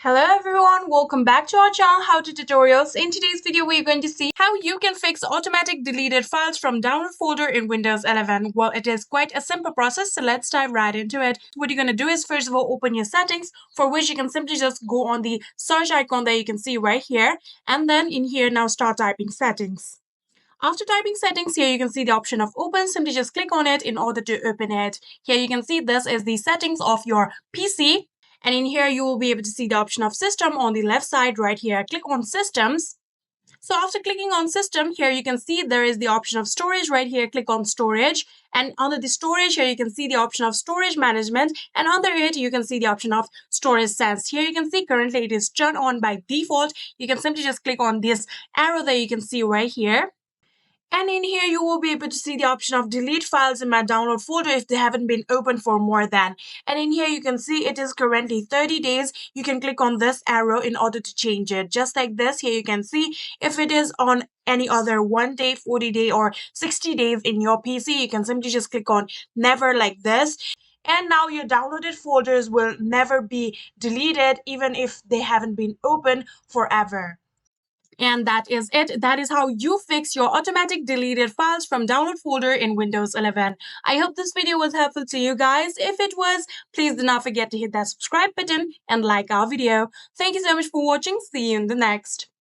Hello everyone, welcome back to our channel How to Tutorials. In today's video, we're going to see how you can fix automatic deleted files from download folder in Windows 11. Well, it is quite a simple process, so let's dive right into it. What you're going to do is first of all open your settings, for which you can simply just go on the search icon that you can see right here, and then in here now start typing settings. After typing settings, here you can see the option of open. Simply just click on it in order to open it. Here you can see this is the settings of your PC. And in here, you will be able to see the option of system on the left side right here. Click on systems. So after clicking on system, here you can see there is the option of storage right here. Click on storage. And under the storage, here you can see the option of storage management. And under it, you can see the option of storage sense. Here you can see currently it is turned on by default. You can simply just click on this arrow that you can see right here. And in here, you will be able to see the option of delete files in my download folder if they haven't been opened for more than. And in here, you can see it is currently 30 days. You can click on this arrow in order to change it. Just like this, here you can see if it is on any other 1 day, 40 day, or 60 days in your PC, you can simply just click on never like this. And now your downloaded folders will never be deleted even if they haven't been opened forever. And that is it. That is how you fix your automatic deleted files from download folder in Windows 11. I hope this video was helpful to you guys. If it was, please do not forget to hit that subscribe button and like our video. Thank you so much for watching. See you in the next.